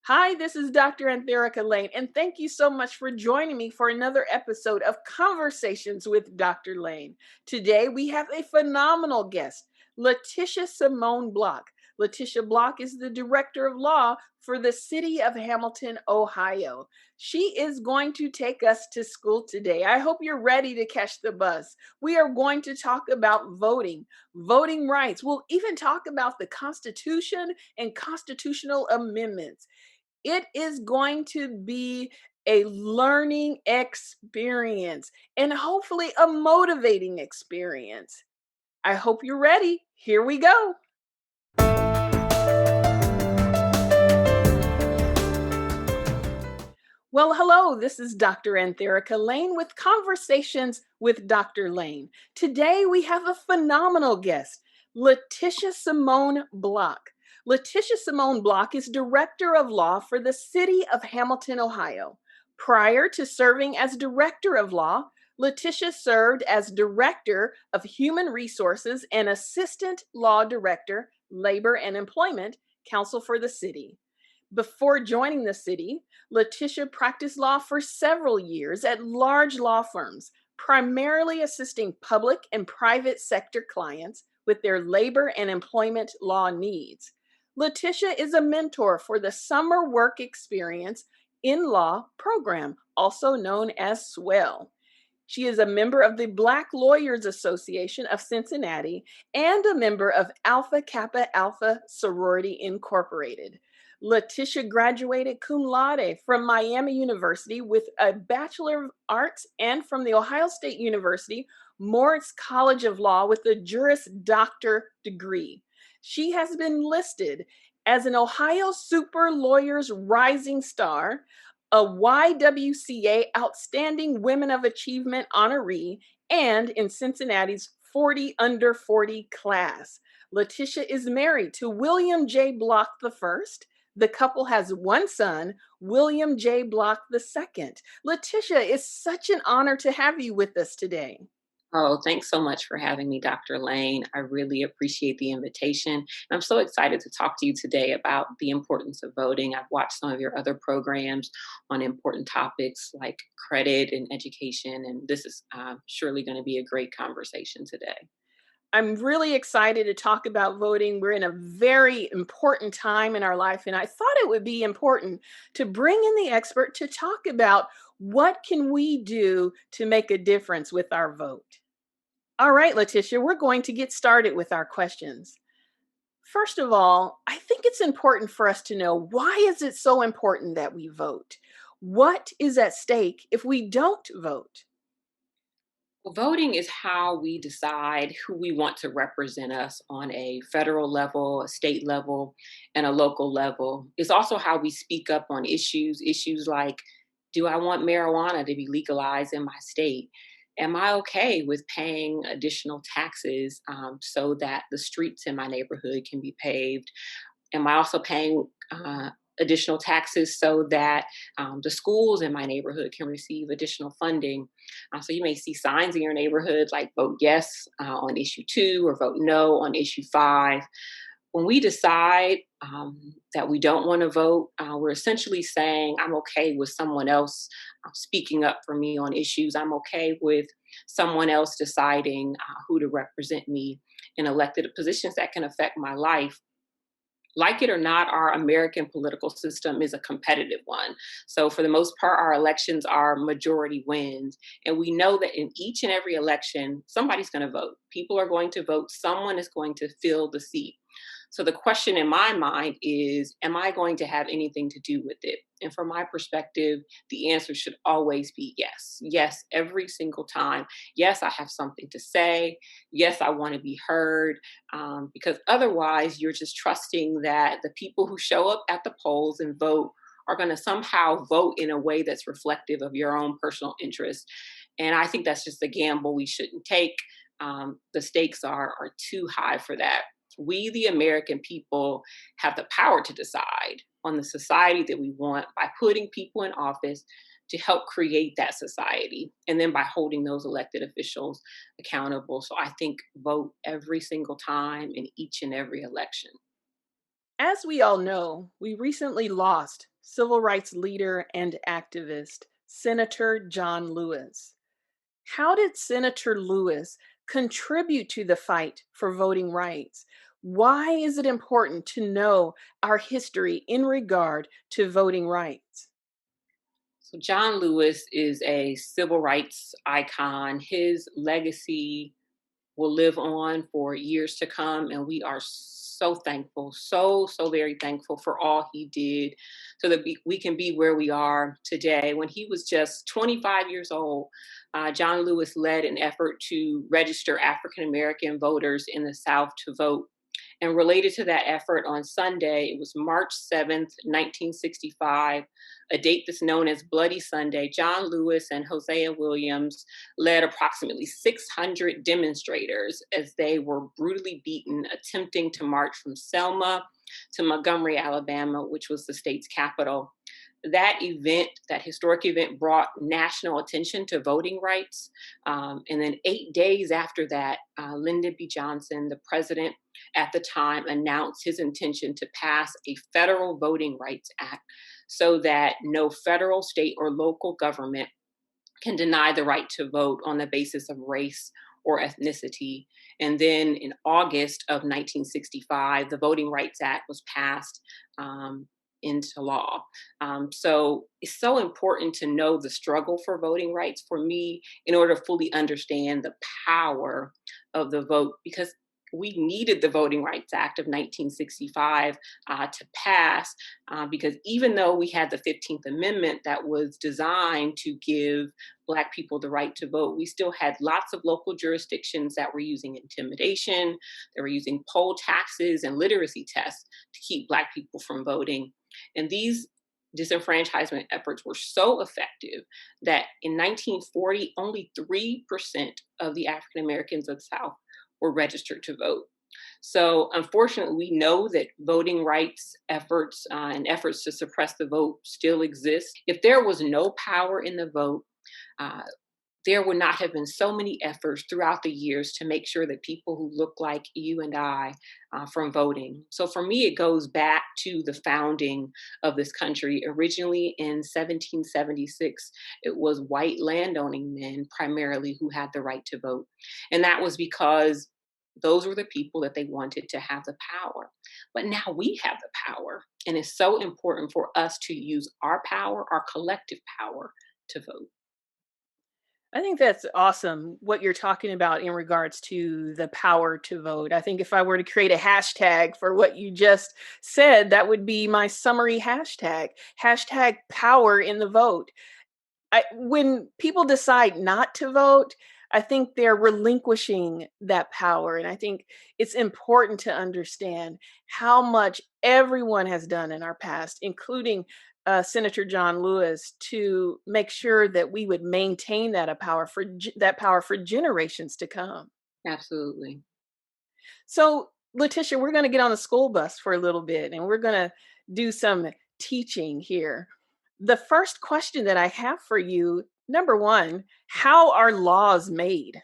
Hi, this is Dr. Antherica Lane, and thank you so much for joining me for another episode of Conversations with Dr. Lane. Today, we have a phenomenal guest, Letitia Simone Block. Letitia Block is the Director of Law for the City of Hamilton, Ohio. She is going to take us to school today. I hope you're ready to catch the bus. We are going to talk about voting, voting rights. We'll even talk about the Constitution and constitutional amendments. It is going to be a learning experience and hopefully a motivating experience. I hope you're ready. Here we go. Well, hello, this is Dr. Antherica Lane with Conversations with Dr. Lane. Today we have a phenomenal guest, Letitia Simone Block. Letitia Simone Block is Director of Law for the City of Hamilton, Ohio. Prior to serving as Director of Law, Letitia served as Director of Human Resources and Assistant Law Director, Labor and Employment, Counsel for the City. Before joining the city, Letitia practiced law for several years at large law firms, primarily assisting public and private sector clients with their labor and employment law needs. Letitia is a mentor for the Summer Work Experience in Law program, also known as SWELL. She is a member of the Black Lawyers Association of Cincinnati and a member of Alpha Kappa Alpha Sorority Incorporated. Letitia graduated cum laude from Miami University with a Bachelor of Arts and from the Ohio State University Moritz College of Law with a Juris Doctor degree. She has been listed as an Ohio Super Lawyers Rising Star, a YWCA Outstanding Women of Achievement honoree, and in Cincinnati's 40 under 40 class. Letitia is married to William J. Block I. The couple has one son, William J. Block II. Letitia, it's such an honor to have you with us today. Oh, thanks so much for having me, Dr. Lane. I really appreciate the invitation. And I'm so excited to talk to you today about the importance of voting. I've watched some of your other programs on important topics like credit and education, and this is surely going to be a great conversation today. I'm really excited to talk about voting. We're in a very important time in our life, and I thought it would be important to bring in the expert to talk about what can we do to make a difference with our vote. All right, Letitia, we're going to get started with our questions. First of all, I think it's important for us to know, why is it so important that we vote? What is at stake if we don't vote? Well, voting is how we decide who we want to represent us on a federal level, a state level, and a local level. It's also how we speak up on issues like, do I want marijuana to be legalized in my state? Am I okay with paying additional taxes so that the streets in my neighborhood can be paved? Am I also paying additional taxes so that the schools in my neighborhood can receive additional funding? So you may see signs in your neighborhood like vote yes on issue 2 or vote no on issue 5. When we decide that we don't want to vote, we're essentially saying, I'm okay with someone else speaking up for me on issues. I'm okay with someone else deciding who to represent me in elected positions that can affect my life. Like it or not, our American political system is a competitive one. So, for the most part, our elections are majority wins. And we know that in each and every election, somebody's going to vote. People are going to vote. Someone is going to fill the seat. So, the question in my mind is, am I going to have anything to do with it? And from my perspective, the answer should always be yes. Yes, every single time. Yes, I have something to say. Yes, I want to be heard, because otherwise you're just trusting that the people who show up at the polls and vote are going to somehow vote in a way that's reflective of your own personal interest. And I think that's just a gamble we shouldn't take. The stakes are too high for that. We, the American people, have the power to decide on the society that we want by putting people in office to help create that society, and then by holding those elected officials accountable. So I think vote every single time in each and every election. As we all know, we recently lost civil rights leader and activist, Senator John Lewis. How did Senator Lewis contribute to the fight for voting rights? Why is it important to know our history in regard to voting rights? So John Lewis is a civil rights icon. His legacy will live on for years to come. And we are so thankful, so very thankful for all he did so that we can be where we are today. When he was just 25 years old, John Lewis led an effort to register African American voters in the South to vote. And related to that effort, on Sunday, it was March 7th, 1965, a date that's known as Bloody Sunday. John Lewis and Hosea Williams led approximately 600 demonstrators as they were brutally beaten, attempting to march from Selma to Montgomery, Alabama, which was the state's capital. That event, that historic event, brought national attention to voting rights. And then 8 days after that, Lyndon B. Johnson, the president at the time, announced his intention to pass a federal voting rights act so that no federal, state, or local government can deny the right to vote on the basis of race or ethnicity. And then in August of 1965, the Voting Rights Act was passed into law. So it's so important to know the struggle for voting rights for me in order to fully understand the power of the vote, because we needed the Voting Rights Act of 1965 to pass, because even though we had the 15th Amendment that was designed to give Black people the right to vote, we still had lots of local jurisdictions that were using intimidation, they were using poll taxes and literacy tests to keep Black people from voting. And these disenfranchisement efforts were so effective that in 1940, only 3% of the African Americans of the South were registered to vote. So, unfortunately, we know that voting rights efforts and efforts to suppress the vote still exist. If there was no power in the vote, uh, there would not have been so many efforts throughout the years to make sure that people who look like you and I from voting. So for me, it goes back to the founding of this country. Originally in 1776, it was white landowning men primarily who had the right to vote. And that was because those were the people that they wanted to have the power. But now we have the power. And it's so important for us to use our power, our collective power, to vote. I think that's awesome what you're talking about in regards to the power to vote. I think if I were to create a hashtag for what you just said, that would be my summary hashtag. Hashtag power in the vote. When people decide not to vote, I think they're relinquishing that power. And I think it's important to understand how much everyone has done in our past, including Senator John Lewis, to make sure that we would maintain that power for generations to come. Absolutely. So, Letitia, we're going to get on the school bus for a little bit and we're going to do some teaching here. The first question that I have for you, number one, how are laws made?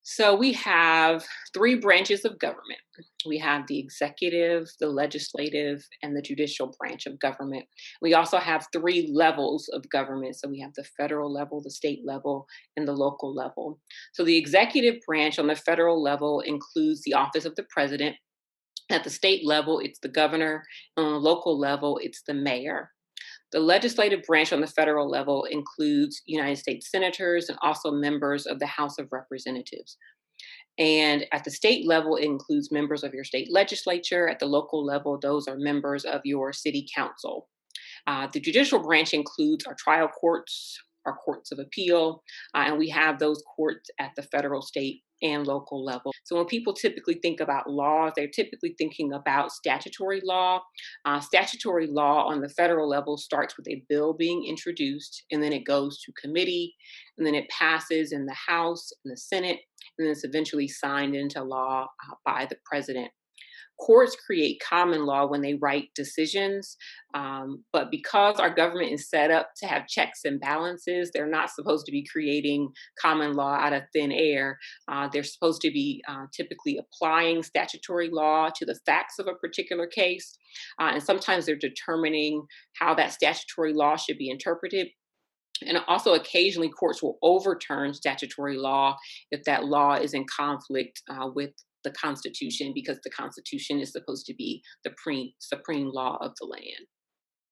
So we have three branches of government. We have the executive, the legislative, and the judicial branch of government. We also have three levels of government. So we have the federal level, the state level, and the local level. So the executive branch on the federal level includes the office of the president. At the state level, it's the governor. On the local level, it's the mayor. The legislative branch on the federal level includes United States senators and also members of the House of Representatives. And at the state level, it includes members of your state legislature. At the local level, those are members of your city council. The judicial branch includes our trial courts, our courts of appeal, and we have those courts at the federal, state, and local level. So when people typically think about laws, they're typically thinking about statutory law. Statutory law on the federal level starts with a bill being introduced, and then it goes to committee, and then it passes in the House and the Senate, and then it's eventually signed into law by the president. Courts create common law when they write decisions, but because our government is set up to have checks and balances, they're not supposed to be creating common law out of thin air. They're supposed to be typically applying statutory law to the facts of a particular case, and sometimes they're determining how that statutory law should be interpreted. And also, occasionally, courts will overturn statutory law if that law is in conflict with the Constitution, because the Constitution is supposed to be the supreme law of the land.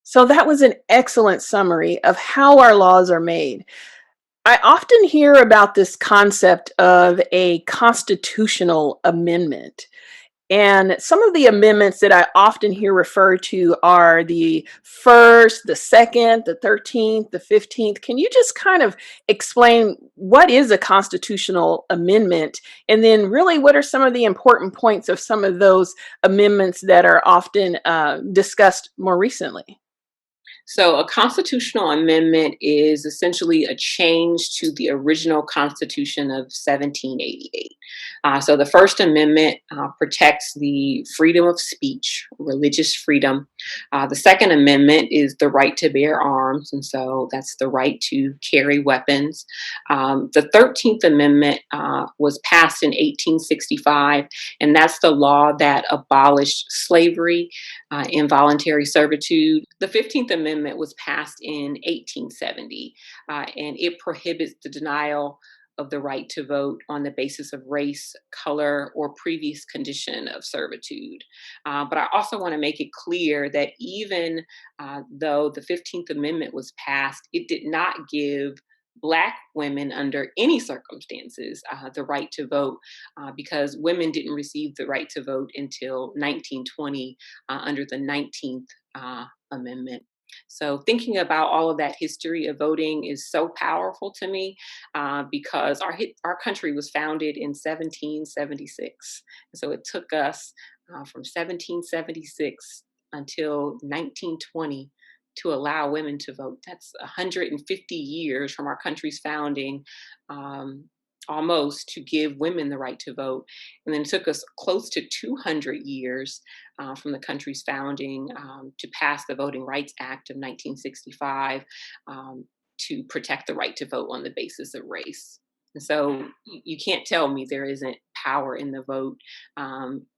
So that was an excellent summary of how our laws are made. I often hear about this concept of a constitutional amendment. And some of the amendments that I often hear referred to are the first, the second, the 13th, the 15th. Can you just kind of explain what is a constitutional amendment? And then, really, what are some of the important points of some of those amendments that are often discussed more recently? So, a constitutional amendment is essentially a change to the original Constitution of 1788. So, the First Amendment protects the freedom of speech, religious freedom. The Second Amendment is the right to bear arms, and so that's the right to carry weapons. The 13th Amendment was passed in 1865, and that's the law that abolished slavery, involuntary servitude. The 15th Amendment was passed in 1870, and it prohibits the denial of the right to vote on the basis of race, color, or previous condition of servitude. But I also want to make it clear that even though the 15th Amendment was passed, it did not give Black women under any circumstances the right to vote, because women didn't receive the right to vote until 1920 under the 19th Amendment. So, thinking about all of that history of voting is so powerful to me, because our country was founded in 1776. So, it took us from 1776 until 1920 to allow women to vote. That's 150 years from our country's founding, um, almost, to give women the right to vote. And then it took us close to 200 years from the country's founding to pass the Voting Rights Act of 1965, to protect the right to vote on the basis of race. And so you can't tell me there isn't power in the vote,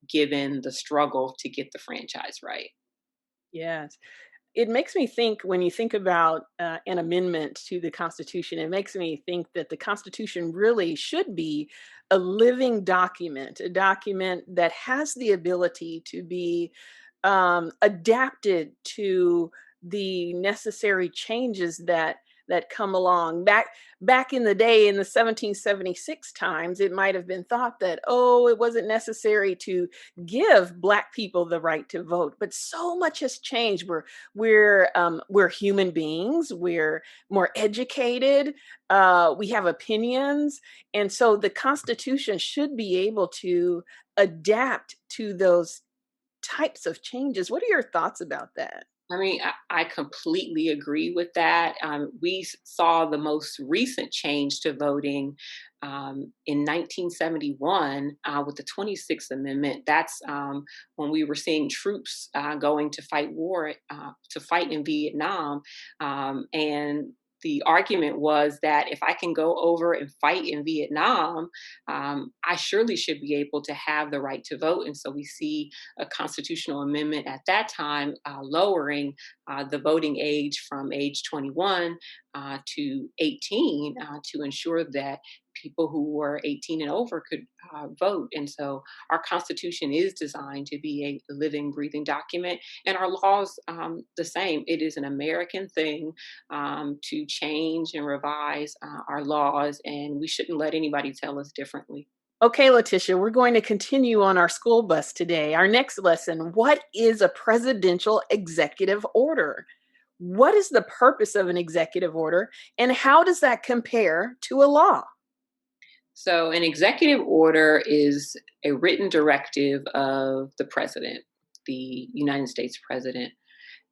given the struggle to get the franchise right. Yes. It makes me think when you think about an amendment to the Constitution, it makes me think that the Constitution really should be a living document, a document that has the ability to be adapted to the necessary changes that come along. Back in the day, in the 1776 times, it might have been thought that, oh, it wasn't necessary to give Black people the right to vote, but so much has changed. We're human beings. We're more educated. We have opinions, and so the Constitution should be able to adapt to those types of changes. What are your thoughts about that? I mean, I completely agree with that. We saw the most recent change to voting in 1971 with the 26th Amendment. That's when we were seeing troops going to fight to fight in Vietnam. And the argument was that if I can go over and fight in Vietnam, I surely should be able to have the right to vote. And so we see a constitutional amendment at that time lowering the voting age from age 21 to 18, to ensure that people who were 18 and over could vote. And so our Constitution is designed to be a living, breathing document, and our laws the same. It is an American thing to change and revise our laws, and we shouldn't let anybody tell us differently. Okay, Letitia, we're going to continue on our school bus today. Our next lesson: what is a presidential executive order? What is the purpose of an executive order, and how does that compare to a law? So, an executive order is a written directive of the president, the United States president.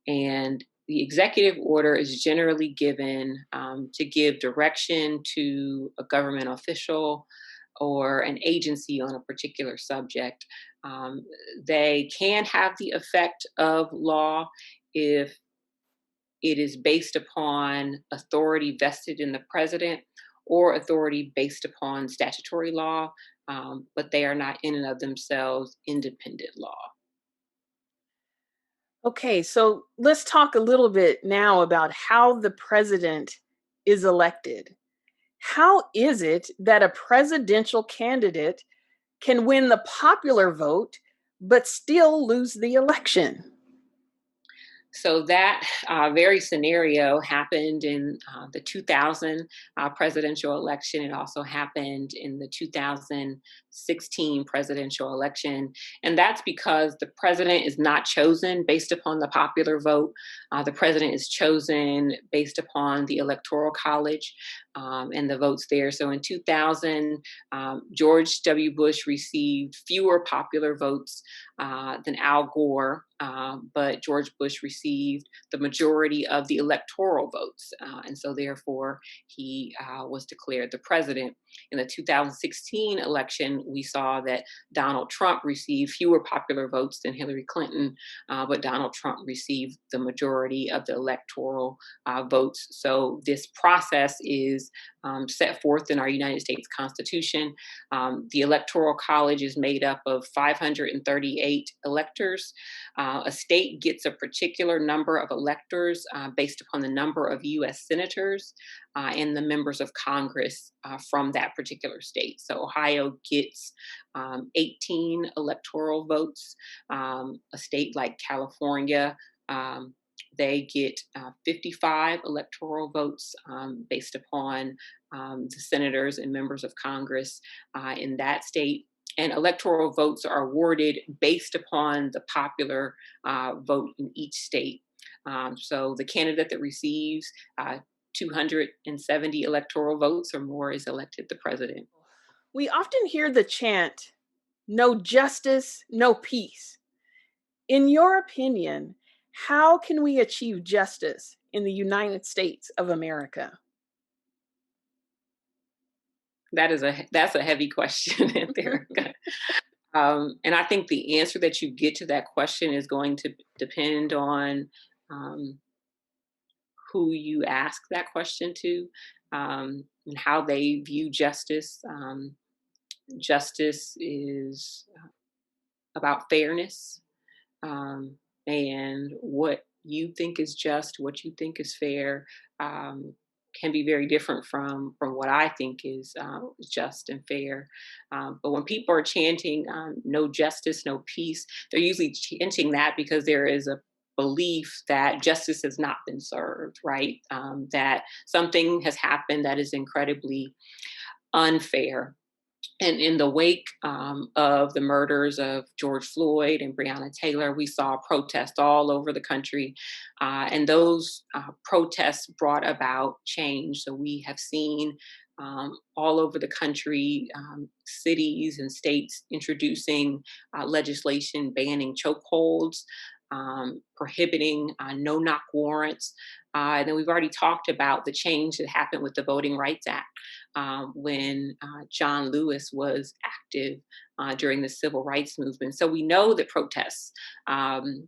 And the executive order is generally given to give direction to a government official, or an agency on a particular subject. Um, they can have the effect of law if it is based upon authority vested in the president or authority based upon statutory law, but they are not in and of themselves independent law. Okay, so let's talk a little bit now about how the president is elected. How is it that a presidential candidate can win the popular vote but still lose the election? So that very scenario happened in the 2000 presidential election. It also happened in the 2016 presidential election. And that's because the president is not chosen based upon the popular vote. The president is chosen based upon the electoral college and the votes there. So in 2000, George W. Bush received fewer popular votes than Al Gore, but George Bush received the majority of the electoral votes. And so, therefore, he was declared the president. In the 2016 election, we saw that Donald Trump received fewer popular votes than Hillary Clinton, but Donald Trump received the majority of the electoral votes. So, this process is set forth in our United States Constitution. The Electoral College is made up of 538 electors. A state gets a particular number of electors based upon the number of U.S. senators and the members of Congress from that particular state. So Ohio gets 18 electoral votes. A state like California, they get 55 electoral votes based upon the senators and members of Congress in that state. And electoral votes are awarded based upon the popular vote in each state. So the candidate that receives 270 electoral votes or more is elected the president. We often hear the chant, no justice, no peace. In your opinion, how can we achieve justice in the United States of America? That's a heavy question there. And I think the answer that you get to that question is going to depend on um, who you ask that question to and how they view justice. Justice is about fairness um, and what you think is just, what you think is fair, um, can be very different from what I think is just and fair. But when people are chanting "No justice, no peace," they're usually chanting that because there is a belief that justice has not been served, right? That something has happened that is incredibly unfair, and in the wake of the murders of George Floyd and Breonna Taylor, we saw protests all over the country. And those protests brought about change. So we have seen all over the country, cities and states introducing legislation banning chokeholds, prohibiting no knock warrants. And then we've already talked about the change that happened with the Voting Rights Act when John Lewis was active during the civil rights movement. So we know that protests um,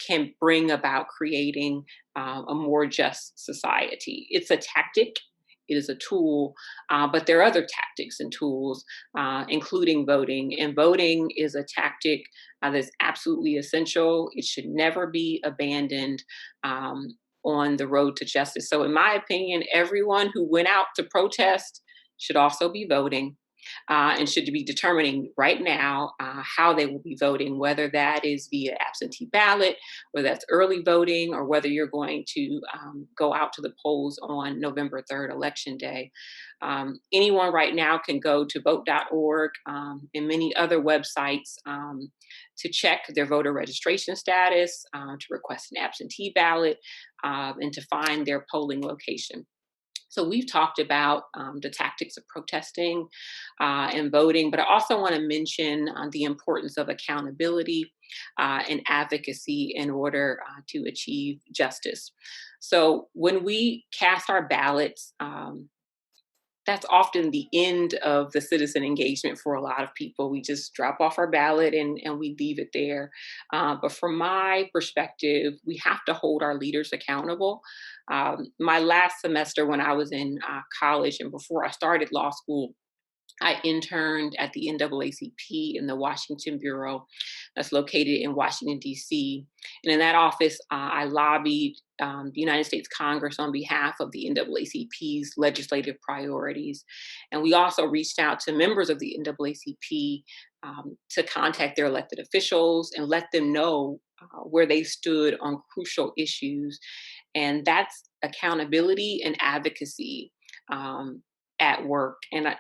can bring about creating a more just society. It's a tactic. It is a tool, but there are other tactics and tools, including voting. And voting is a tactic that's absolutely essential. It should never be abandoned on the road to justice. So, in my opinion, everyone who went out to protest should also be voting and should be determining right now how they will be voting, whether that is via absentee ballot, whether that's early voting, or whether you're going to go out to the polls on November 3rd, Election Day. Anyone right now can go to vote.org and many other websites to check their voter registration status, to request an absentee ballot, and to find their polling location. So we've talked about the tactics of protesting and voting, but I also want to mention the importance of accountability and advocacy in order to achieve justice. So when we cast our ballots, that's often the end of the citizen engagement for a lot of people. We just drop off our ballot and we leave it there. But from my perspective, we have to hold our leaders accountable. My last semester when I was in college and before I started law school, I interned at the NAACP in the Washington Bureau that's located in Washington, D.C. And in that office, I lobbied the United States Congress on behalf of the NAACP's legislative priorities. And we also reached out to members of the NAACP to contact their elected officials and let them know where they stood on crucial issues. And that's accountability and advocacy at work. And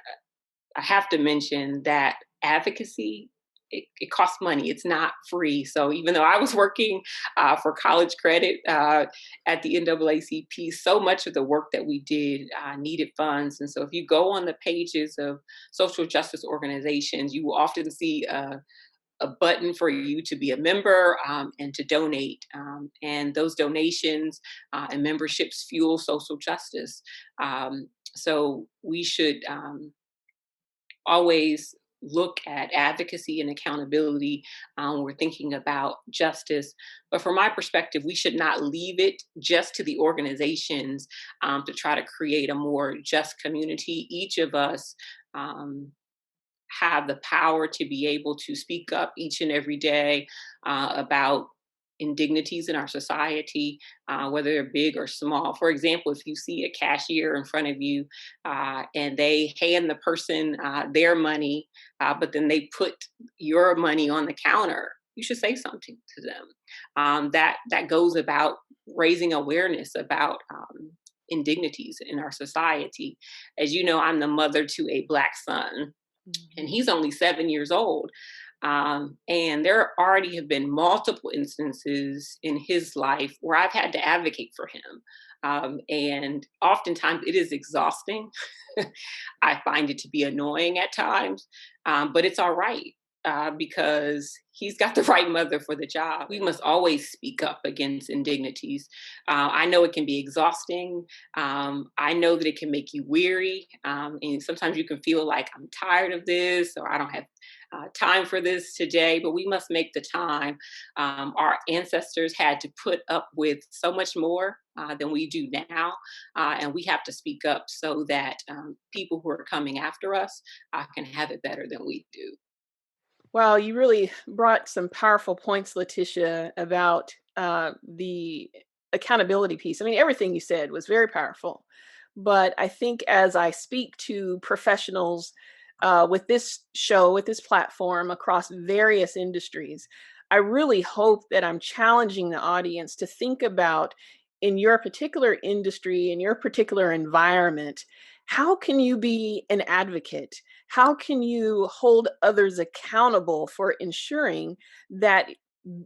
I have to mention that advocacy, it costs money. It's not free. So even though I was working for college credit at the NAACP, so much of the work that we did needed funds. And so if you go on the pages of social justice organizations, you will often see a button for you to be a member and to donate. And those donations and memberships fuel social justice. So we should always look at advocacy and accountability when we're thinking about justice. But from my perspective, we should not leave it just to the organizations to try to create a more just community. Each of us um, have the power to be able to speak up each and every day about indignities in our society, whether they're big or small. For example, if you see a cashier in front of you and they hand the person their money, but then they put your money on the counter, you should say something to them. That goes about raising awareness about indignities in our society. As you know, I'm the mother to a Black son, and Mhm. he's only 7 years old. And there already have been multiple instances in his life where I've had to advocate for him. And oftentimes it is exhausting. I find it to be annoying at times, but it's all right because he's got the right mother for the job. We must always speak up against indignities. I know it can be exhausting. I know that it can make you weary. And sometimes you can feel like I'm tired of this or I don't have time for this today, but we must make the time. Our ancestors had to put up with so much more than we do now, and we have to speak up so that people who are coming after us can have it better than we do. Wow, you really brought some powerful points, Letitia, about the accountability piece. I mean, everything you said was very powerful. But I think as I speak to professionals with this show, with this platform across various industries, I really hope that I'm challenging the audience to think about in your particular industry, in your particular environment, how can you be an advocate? How can you hold others accountable for ensuring that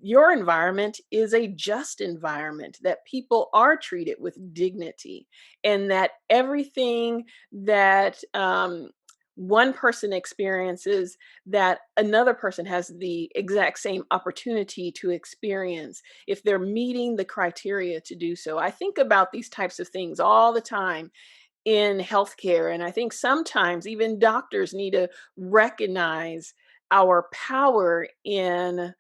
your environment is a just environment, that people are treated with dignity, and that everything that one person experiences, that another person has the exact same opportunity to experience if they're meeting the criteria to do so. I think about these types of things all the time in healthcare. And I think sometimes even doctors need to recognize our power in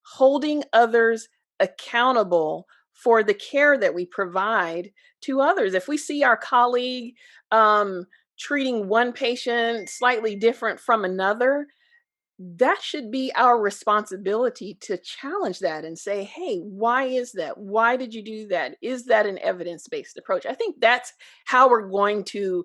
holding others accountable for the care that we provide to others. If we see our colleague um, treating one patient slightly different from another, that should be our responsibility to challenge that and say, hey, why is that? Why did you do that? Is that an evidence based approach? I think that's how we're going to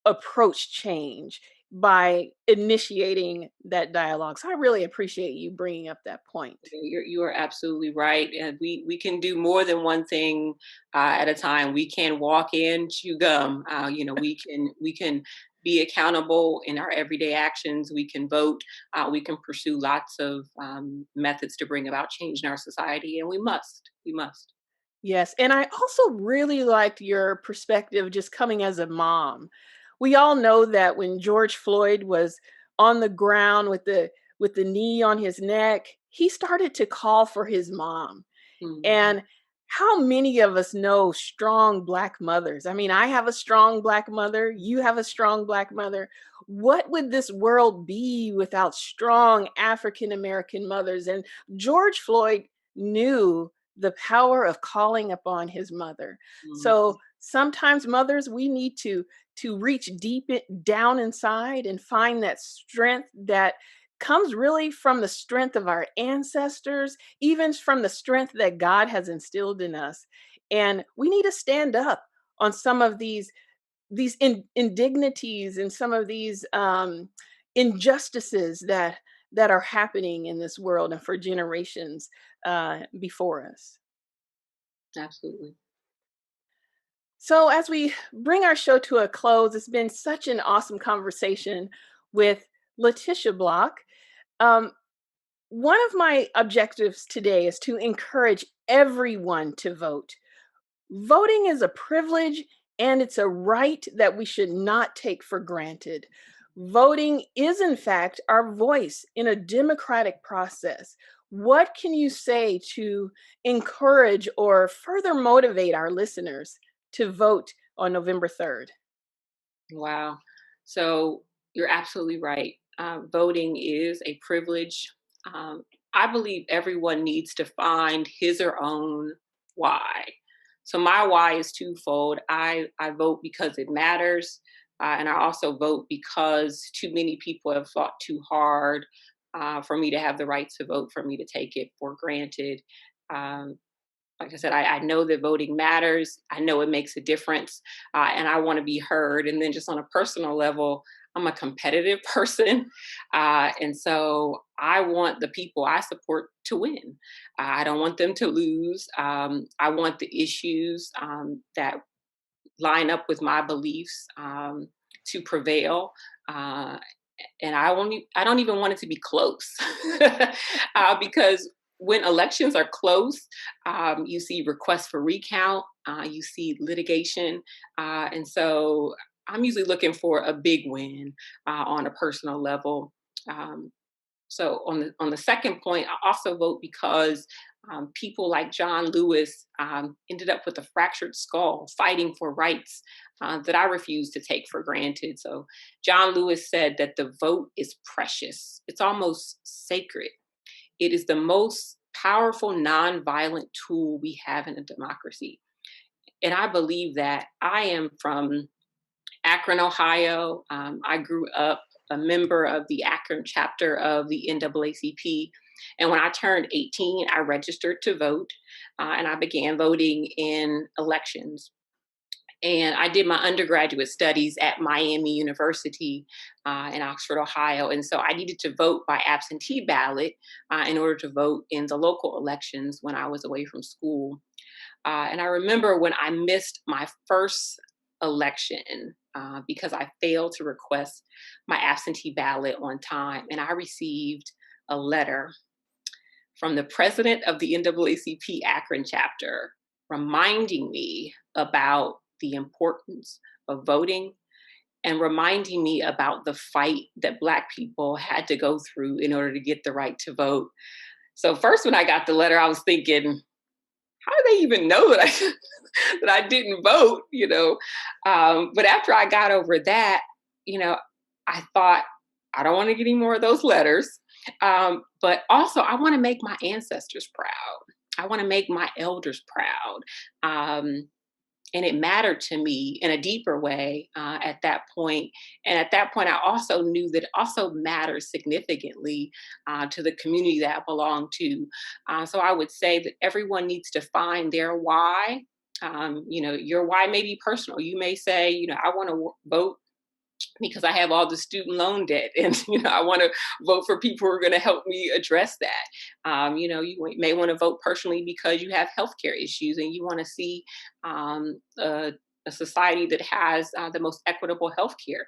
approach change, by initiating that dialogue. So I really appreciate you bringing up that point. You are absolutely right, and we can do more than one thing at a time. We can walk in, chew gum. We can be accountable in our everyday actions. We can vote. We can pursue lots of methods to bring about change in our society, and we must. We must. Yes, and I also really liked your perspective just coming as a mom. We all know that when George Floyd was on the ground with the knee on his neck, he started to call for his mom. Mhm. And How many of us know strong Black mothers? I mean, I have a strong Black mother. You have a strong Black mother. What would this world be without strong African American mothers? And George Floyd knew the power of calling upon his mother. Mm, So sometimes mothers, we need to reach down inside and find that strength that comes really from the strength of our ancestors, even from the strength that God has instilled in us. And we need to stand up on some of these indignities and some of these injustices that are happening in this world and for generations before us. absolutely. So, as we bring our show to a close, it's been such an awesome conversation with Letitia Block. Um, One of my objectives today is to encourage everyone to vote. Voting is a privilege and it's a right that we should not take for granted. Voting is, in fact, our voice in a democratic process. What can you say to encourage or further motivate our listeners to vote on November 3rd? Wow. So you're absolutely right. Voting is a privilege. Um, I believe everyone needs to find his or own why. So my why is twofold. I vote because it matters, and I also vote because too many people have fought too hard for me to have the right to vote, for me to take it for granted. Um, like I said, I know that voting matters. I know it makes a difference, and I want to be heard. And then just on a personal level, I'm a competitive person, and so I want the people I support to win. I don't want them to lose. I want the issues that line up with my beliefs to prevail. Uh, and I don't even want it to be close because when elections are close, you see requests for recount, you see litigation, and so I'm usually looking for a big win on a personal level. Um, so on the second point, I also vote because people like John Lewis ended up with a fractured skull, fighting for rights that I refuse to take for granted. So John Lewis said that the vote is precious. It's almost sacred. It is the most powerful nonviolent tool we have in a democracy. And I believe that. I am from Akron, Ohio. I grew up a member of the Akron chapter of the NAACP. And when I turned 18, I registered to vote and I began voting in elections. And I did my undergraduate studies at Miami University in Oxford, Ohio. And so I needed to vote by absentee ballot in order to vote in the local elections when I was away from school. And I remember when I missed my first election because I failed to request my absentee ballot on time. And I received a letter from the president of the NAACP Akron chapter reminding me about the importance of voting and reminding me about the fight that Black people had to go through in order to get the right to vote. So, first, when I got the letter, I was thinking, how do they even know that I that I didn't vote? But after I got over that, you know, I thought I don't want to get any more of those letters. But also, I want to make my ancestors proud. I want to make my elders proud. Um, and it mattered to me in a deeper way at that point. And at that point, I also knew that it also matters significantly to the community that I belong to. So I would say that everyone needs to find their why. Your why may be personal. You may say, I want to vote because I have all the student loan debt, and I want to vote for people who are going to help me address that. You may want to vote personally because you have healthcare issues, and you want to see a society that has the most equitable healthcare.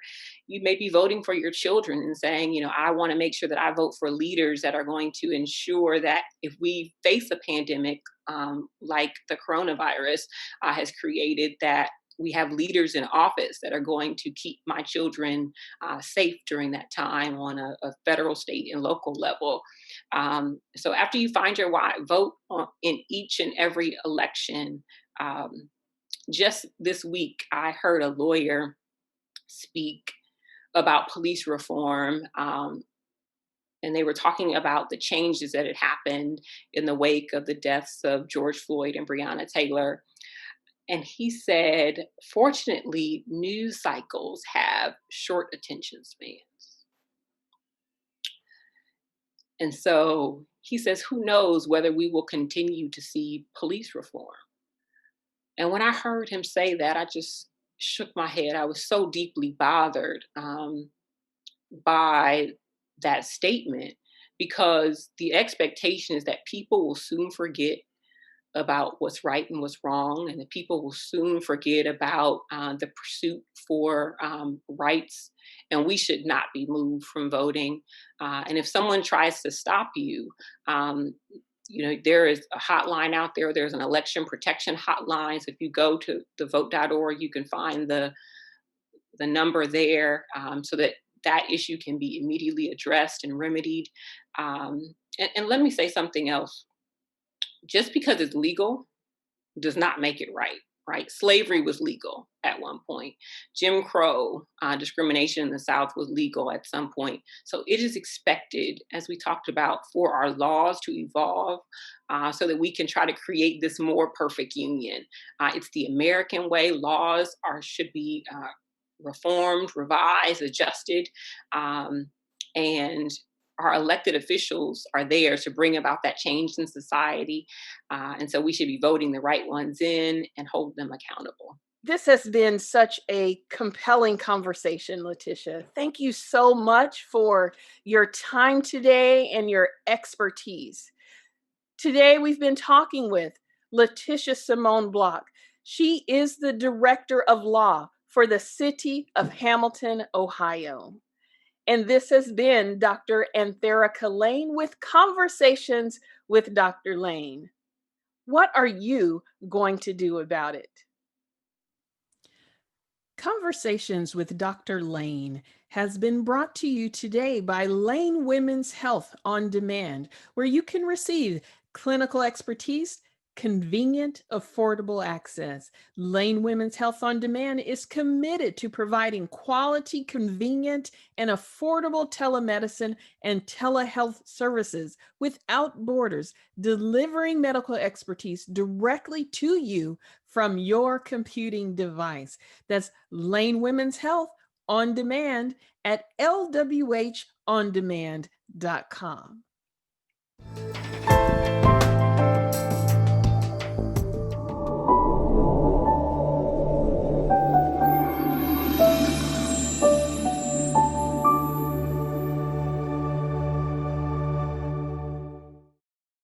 You may be voting for your children and saying, I want to make sure that I vote for leaders that are going to ensure that if we face a pandemic like the coronavirus has created, that We have leaders in office that are going to keep my children safe during that time on a federal, state, and local level. So after you find your why, vote in each and every election. Um, just this week, I heard a lawyer speak about police reform. And they were talking about the changes that had happened in the wake of the deaths of George Floyd and Breonna Taylor. And he said, fortunately, news cycles have short attention spans. And so he says, who knows whether we will continue to see police reform? And when I heard him say that, I just shook my head. I was so deeply bothered by that statement, because the expectation is that people will soon forget about what's right and what's wrong, and that people will soon forget about the pursuit for rights, and we should not be moved from voting. And if someone tries to stop you, um, there is a hotline out there. There's an election protection hotline. So if you go to the vote.org, you can find the number there, so that that issue can be immediately addressed and remedied. And let me say something else. Just because it's legal does not make it right. Right? Slavery was legal at one point. Jim Crow discrimination in the South was legal at some point. So it is expected, as we talked about, for our laws to evolve, so that we can try to create this more perfect union. It's the American way. Laws should be reformed, revised, adjusted, and our elected officials are there to bring about that change in society. And so we should be voting the right ones in and hold them accountable. This has been such a compelling conversation, Letitia. Thank you so much for your time today and your expertise. Today, we've been talking with Letitia Simone Block. She is the Director of Law for the City of Hamilton, Ohio. And this has been Dr. Antherica Lane with Conversations with Dr. Lane. What are you going to do about it? Conversations with Dr. Lane has been brought to you today by Lane Women's Health on Demand, where you can receive clinical expertise, convenient, affordable access. Lane Women's Health on Demand is committed to providing quality, convenient, and affordable telemedicine and telehealth services without borders, delivering medical expertise directly to you from your computing device. That's Lane Women's Health on Demand at lwhondemand.com.